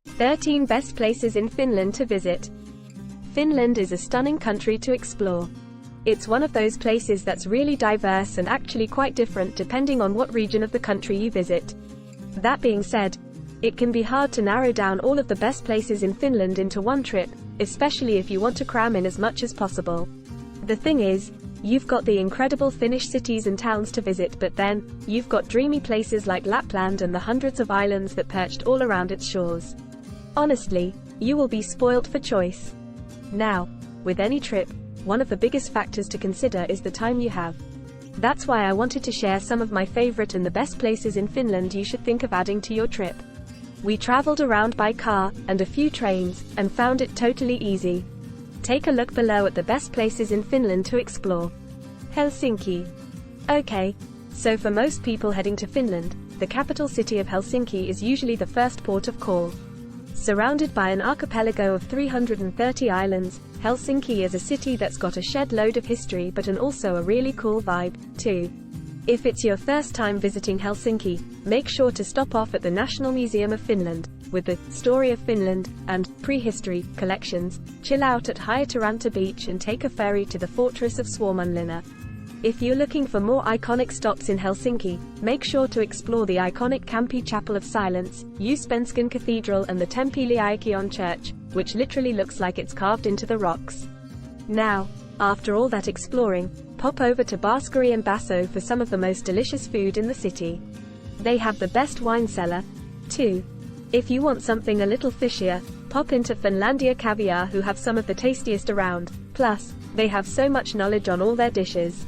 13 Best Places in Finland to Visit. Finland is a stunning country to explore. It's one of those places that's really diverse and actually quite different depending on what region of the country you visit. That being said, it can be hard to narrow down all of the best places in Finland into one trip, especially if you want to cram in as much as possible. The thing is, you've got the incredible Finnish cities and towns to visit, but then, you've got dreamy places like Lapland and the hundreds of islands that perched all around its shores. Honestly, you will be spoilt for choice. Now, with any trip, one of the biggest factors to consider is the time you have. That's why I wanted to share some of my favorite and the best places in Finland you should think of adding to your trip. We traveled around by car, and a few trains, and found it totally easy. Take a look below at the best places in Finland to explore. Helsinki. Okay, so for most people heading to Finland, the capital city of Helsinki is usually the first port of call. Surrounded by an archipelago of 330 islands, Helsinki is a city that's got a shed load of history but also a really cool vibe, too. If it's your first time visiting Helsinki, make sure to stop off at the National Museum of Finland, with the Story of Finland and Prehistory collections, chill out at Hietaranta Beach and take a ferry to the fortress of Suomenlinna. If you're looking for more iconic stops in Helsinki, make sure to explore the iconic Kamppi Chapel of Silence, Uspenskan Cathedral and the Temppeliaikion Church, which literally looks like it's carved into the rocks. Now, after all that exploring, pop over to Baskari and Basso for some of the most delicious food in the city. They have the best wine cellar, too. If you want something a little fishier, pop into Finlandia Caviar, who have some of the tastiest around, plus, they have so much knowledge on all their dishes.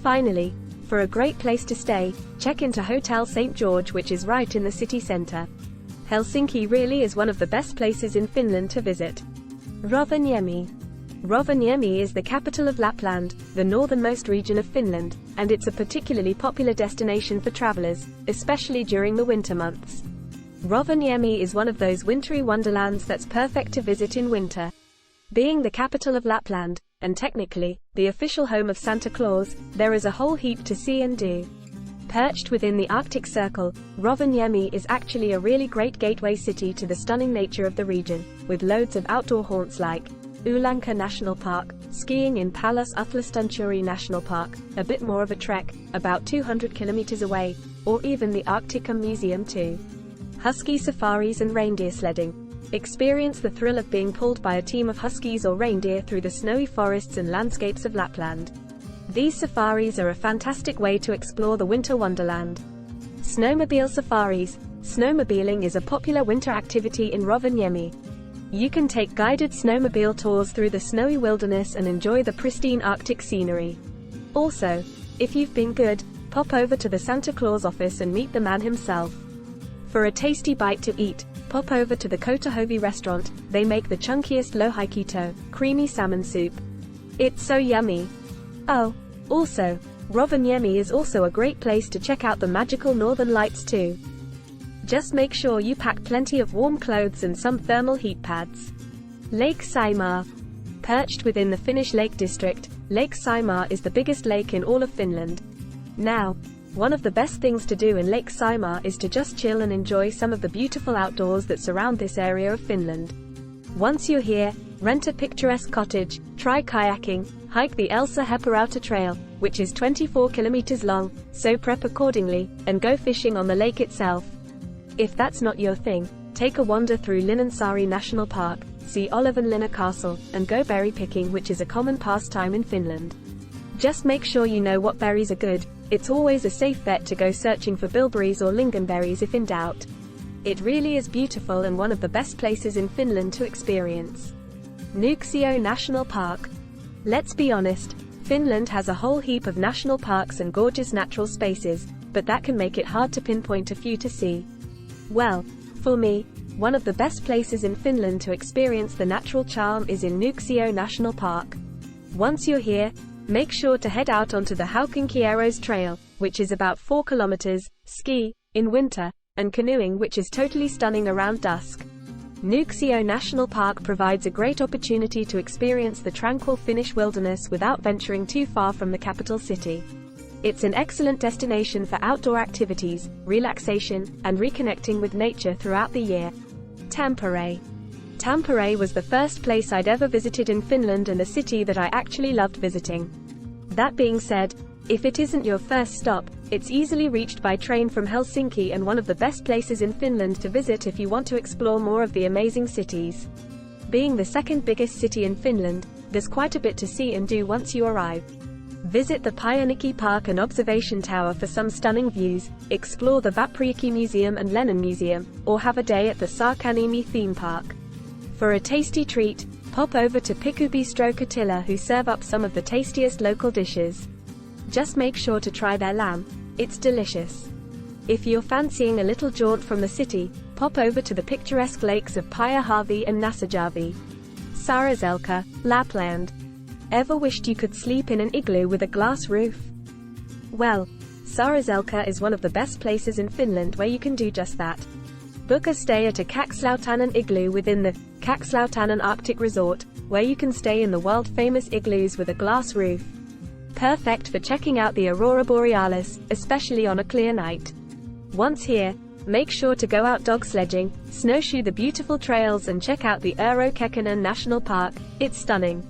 Finally, for a great place to stay, check into Hotel St. George, which is right in the city center. Helsinki really is one of the best places in Finland to visit. Rovaniemi. Rovaniemi is the capital of Lapland, the northernmost region of Finland, and it's a particularly popular destination for travelers, especially during the winter months. Rovaniemi is one of those wintry wonderlands that's perfect to visit in winter. Being the capital of Lapland, and technically, the official home of Santa Claus, there is a whole heap to see and do. Perched within the Arctic Circle, Rovaniemi is actually a really great gateway city to the stunning nature of the region, with loads of outdoor haunts like Ulanka National Park, skiing in Pallas Uthlistunturi National Park, a bit more of a trek, about 200 kilometers away, or even the Arcticum Museum too. Husky safaris and reindeer sledding. Experience the thrill of being pulled by a team of huskies or reindeer through the snowy forests and landscapes of Lapland. These safaris are a fantastic way to explore the winter wonderland. Snowmobile safaris. Snowmobiling is a popular winter activity in Rovaniemi. You can take guided snowmobile tours through the snowy wilderness and enjoy the pristine Arctic scenery. Also, if you've been good, pop over to the Santa Claus office and meet the man himself. For a tasty bite to eat, pop over to the Kotahovi restaurant. They make the chunkiest lohikito, creamy salmon soup. It's so yummy. Oh, also, Rovaniemi is also a great place to check out the magical northern lights too. Just make sure you pack plenty of warm clothes and some thermal heat pads. Lake Saimaa. Perched within the Finnish Lake District, Lake Saimaa is the biggest lake in all of Finland. Now, one of the best things to do in Lake Saimaa is to just chill and enjoy some of the beautiful outdoors that surround this area of Finland. Once you're here, rent a picturesque cottage, try kayaking, hike the Elsa Heparauta Trail, which is 24 kilometers long, so prep accordingly, and go fishing on the lake itself. If that's not your thing, take a wander through Linnansaari National Park, see Olavinlinna Castle, and go berry picking, which is a common pastime in Finland. Just make sure you know what berries are good. It's always a safe bet to go searching for bilberries or lingonberries if in doubt. It really is beautiful and one of the best places in Finland to experience. Nuuksio National Park. Let's be honest, Finland has a whole heap of national parks and gorgeous natural spaces, but that can make it hard to pinpoint a few to see. Well, for me, one of the best places in Finland to experience the natural charm is in Nuuksio National Park. Once you're here, make sure to head out onto the Haukinkierros Trail, which is about 4 kilometers, ski, in winter, and canoeing, which is totally stunning around dusk. Nuuksio National Park provides a great opportunity to experience the tranquil Finnish wilderness without venturing too far from the capital city. It's an excellent destination for outdoor activities, relaxation, and reconnecting with nature throughout the year. Tampere. Tampere was the first place I'd ever visited in Finland and a city that I actually loved visiting. That being said, if it isn't your first stop, it's easily reached by train from Helsinki and one of the best places in Finland to visit if you want to explore more of the amazing cities. Being the second biggest city in Finland, there's quite a bit to see and do once you arrive. Visit the Päijänne Park and Observation Tower for some stunning views, explore the Vaprijärvi Museum and Lenin Museum, or have a day at the Saakaniemi theme park. For a tasty treat, pop over to Pikubistro Katila, who serve up some of the tastiest local dishes. Just make sure to try their lamb, it's delicious. If you're fancying a little jaunt from the city, pop over to the picturesque lakes of Pyhäjärvi and Näsijärvi. Saariselkä, Lapland. Ever wished you could sleep in an igloo with a glass roof? Well, Saariselkä is one of the best places in Finland where you can do just that. Book a stay at a Kakslautainen igloo within the Kakslautainen Arctic Resort, where you can stay in the world-famous igloos with a glass roof. Perfect for checking out the aurora borealis, especially on a clear night. Once here, make sure to go out dog sledging, snowshoe the beautiful trails and check out the Eero Kekkonen National Park, it's stunning.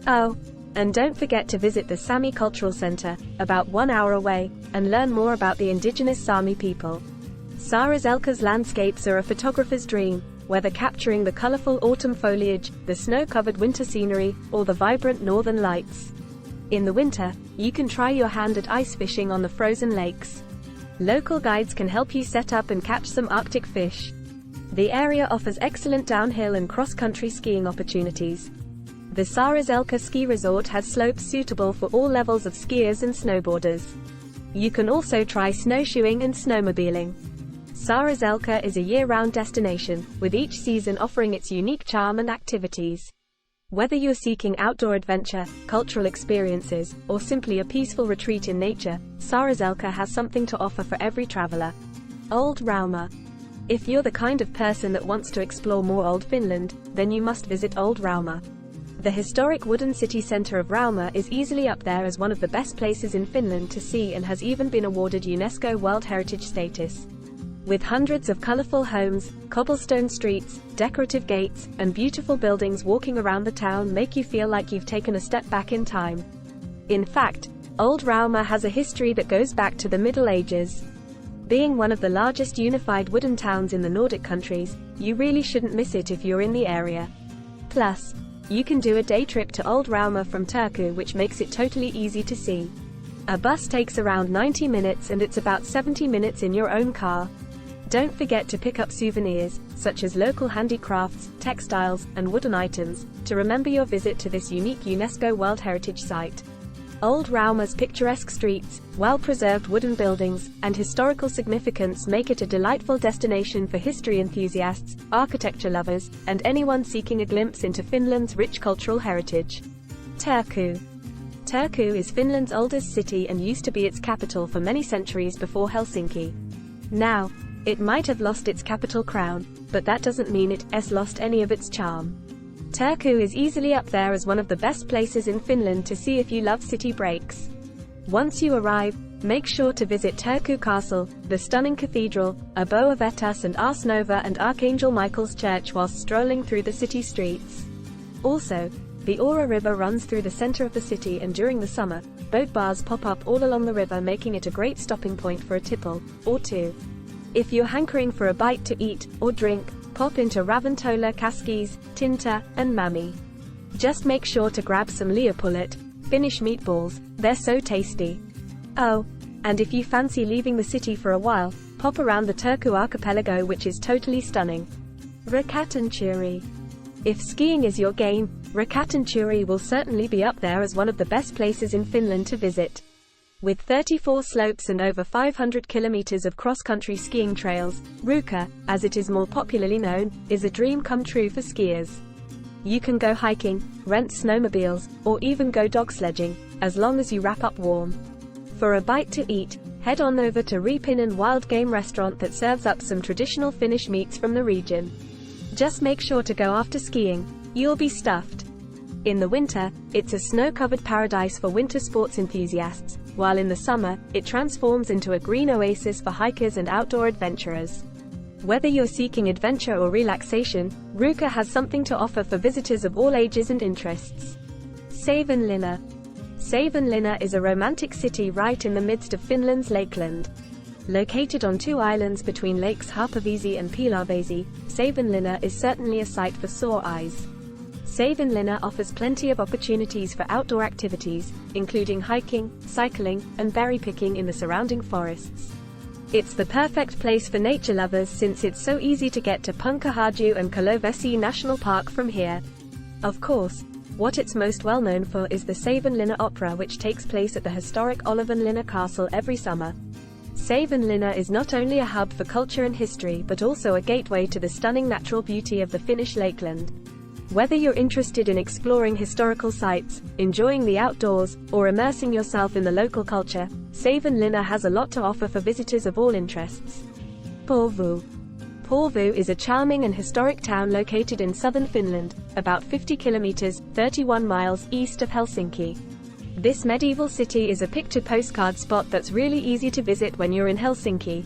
Oh, and don't forget to visit the Sami Cultural Center, about 1 hour away, and learn more about the indigenous Sami people. Saariselkä's landscapes are a photographer's dream, whether capturing the colorful autumn foliage, the snow-covered winter scenery, or the vibrant northern lights. In the winter, you can try your hand at ice fishing on the frozen lakes. Local guides can help you set up and catch some Arctic fish. The area offers excellent downhill and cross-country skiing opportunities. The Saariselkä ski resort has slopes suitable for all levels of skiers and snowboarders. You can also try snowshoeing and snowmobiling. Saariselkä is a year-round destination, with each season offering its unique charm and activities. Whether you're seeking outdoor adventure, cultural experiences, or simply a peaceful retreat in nature, Saariselkä has something to offer for every traveler. Old Rauma. If you're the kind of person that wants to explore more old Finland, then you must visit Old Rauma. The historic wooden city center of Rauma is easily up there as one of the best places in Finland to see and has even been awarded UNESCO World Heritage status. With hundreds of colorful homes, cobblestone streets, decorative gates, and beautiful buildings walking around the town make you feel like you've taken a step back in time. In fact, Old Rauma has a history that goes back to the Middle Ages. Being one of the largest unified wooden towns in the Nordic countries, you really shouldn't miss it if you're in the area. Plus, you can do a day trip to Old Rauma from Turku, which makes it totally easy to see. A bus takes around 90 minutes and it's about 70 minutes in your own car. Don't forget to pick up souvenirs, such as local handicrafts, textiles, and wooden items, to remember your visit to this unique UNESCO World Heritage Site. Old Rauma's picturesque streets, well-preserved wooden buildings, and historical significance make it a delightful destination for history enthusiasts, architecture lovers, and anyone seeking a glimpse into Finland's rich cultural heritage. Turku. Turku is Finland's oldest city and used to be its capital for many centuries before Helsinki. Now, it might have lost its capital crown, but that doesn't mean it has lost any of its charm. Turku is easily up there as one of the best places in Finland to see if you love city breaks. Once you arrive, make sure to visit Turku Castle, the stunning cathedral, Aboa Vetus and Ars Nova and Archangel Michael's Church whilst strolling through the city streets. Also, the Aura River runs through the center of the city, and during the summer, boat bars pop up all along the river, making it a great stopping point for a tipple or two. If you're hankering for a bite to eat or drink, pop into Ravintola Kaskis, Tinta, and Mami. Just make sure to grab some liapullet, Finnish meatballs, they're so tasty. Oh, and if you fancy leaving the city for a while, pop around the Turku archipelago, which is totally stunning. Rakatanchuri. If skiing is your game, Rakatanchuri will certainly be up there as one of the best places in Finland to visit. With 34 slopes and over 500 kilometers of cross-country skiing trails, Ruka, as it is more popularly known, is a dream come true for skiers. You can go hiking, rent snowmobiles, or even go dog sledging, as long as you wrap up warm. For a bite to eat, head on over to Riipinen Wild Game Restaurant that serves up some traditional Finnish meats from the region. Just make sure to go after skiing, you'll be stuffed. In the winter, it's a snow-covered paradise for winter sports enthusiasts, while in the summer, it transforms into a green oasis for hikers and outdoor adventurers. Whether you're seeking adventure or relaxation, Ruka has something to offer for visitors of all ages and interests. Savonlinna. Savonlinna is a romantic city right in the midst of Finland's lakeland. Located on two islands between lakes Haapavesi and Pilavesi, Savonlinna is certainly a sight for sore eyes. Savonlinna offers plenty of opportunities for outdoor activities, including hiking, cycling, and berry picking in the surrounding forests. It's the perfect place for nature lovers since it's so easy to get to Punkahaju and Kalovesi National Park from here. Of course, what it's most well known for is the Savonlinna Opera, which takes place at the historic Olavinlinna Castle every summer. Savonlinna is not only a hub for culture and history but also a gateway to the stunning natural beauty of the Finnish lakeland. Whether you're interested in exploring historical sites, enjoying the outdoors, or immersing yourself in the local culture, Savonlinna has a lot to offer for visitors of all interests. Porvoo. Porvoo is a charming and historic town located in southern Finland, about 50 kilometers, 31 miles east of Helsinki. This medieval city is a picture postcard spot that's really easy to visit when you're in Helsinki.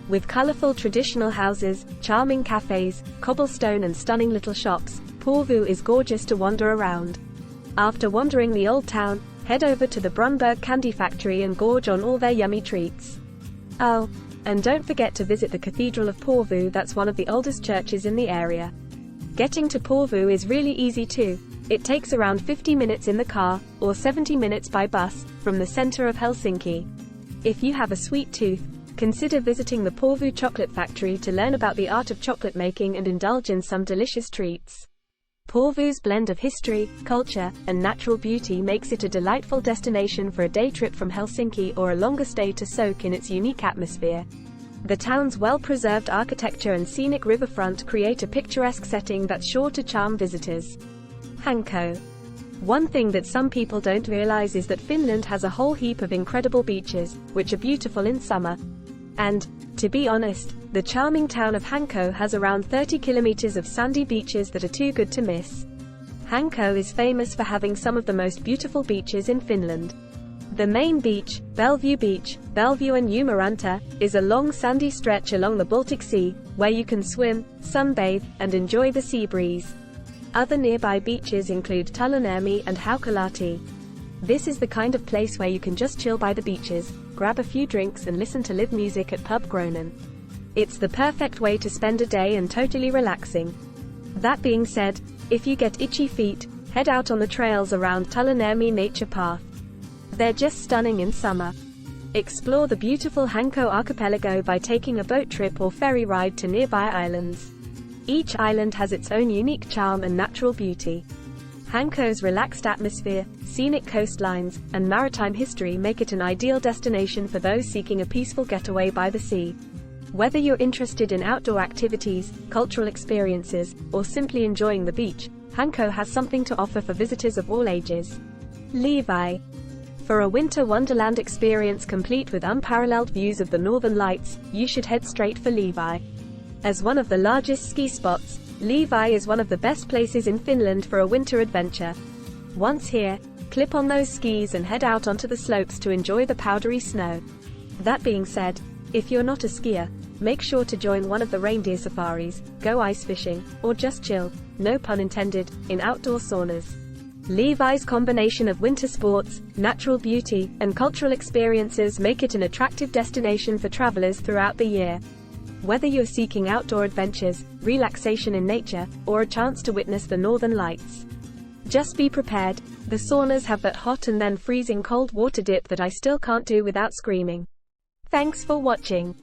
With colorful traditional houses, charming cafes, cobblestone and stunning little shops, Porvoo is gorgeous to wander around. After wandering the old town, head over to the Brunberg Candy Factory and gorge on all their yummy treats. Oh, and don't forget to visit the Cathedral of Porvoo. That's one of the oldest churches in the area. Getting to Porvoo is really easy too. It takes around 50 minutes in the car, or 70 minutes by bus, from the center of Helsinki. If you have a sweet tooth, consider visiting the Porvoo Chocolate Factory to learn about the art of chocolate making and indulge in some delicious treats. Porvoo's blend of history, culture, and natural beauty makes it a delightful destination for a day trip from Helsinki or a longer stay to soak in its unique atmosphere. The town's well-preserved architecture and scenic riverfront create a picturesque setting that's sure to charm visitors. Hanko. One thing that some people don't realize is that Finland has a whole heap of incredible beaches, which are beautiful in summer. And, to be honest, the charming town of Hanko has around 30 kilometers of sandy beaches that are too good to miss. Hanko is famous for having some of the most beautiful beaches in Finland. The main beach, Bellevue and Jumaranta, is a long sandy stretch along the Baltic Sea, where you can swim, sunbathe, and enjoy the sea breeze. Other nearby beaches include Talonemi and Haukalahti. This is the kind of place where you can just chill by the beaches, grab a few drinks and listen to live music at Pub Gronen. It's the perfect way to spend a day and totally relaxing. That being said, if you get itchy feet, head out on the trails around Talonemi Nature Path. They're just stunning in summer. Explore the beautiful Hanko archipelago by taking a boat trip or ferry ride to nearby islands. Each island has its own unique charm and natural beauty. Hanko's relaxed atmosphere, scenic coastlines, and maritime history make it an ideal destination for those seeking a peaceful getaway by the sea. Whether you're interested in outdoor activities, cultural experiences, or simply enjoying the beach, Hanko has something to offer for visitors of all ages. Levi. For a winter wonderland experience complete with unparalleled views of the northern lights, you should head straight for Levi. As one of the largest ski spots, Levi is one of the best places in Finland for a winter adventure. Once here, clip on those skis and head out onto the slopes to enjoy the powdery snow. That being said, if you're not a skier, make sure to join one of the reindeer safaris, go ice fishing, or just chill, no pun intended, in outdoor saunas. Levi's combination of winter sports, natural beauty, and cultural experiences make it an attractive destination for travelers throughout the year. Whether you're seeking outdoor adventures, relaxation in nature, or a chance to witness the northern lights, just be prepared. The saunas have that hot and then freezing cold water dip that I still can't do without screaming. Thanks for watching.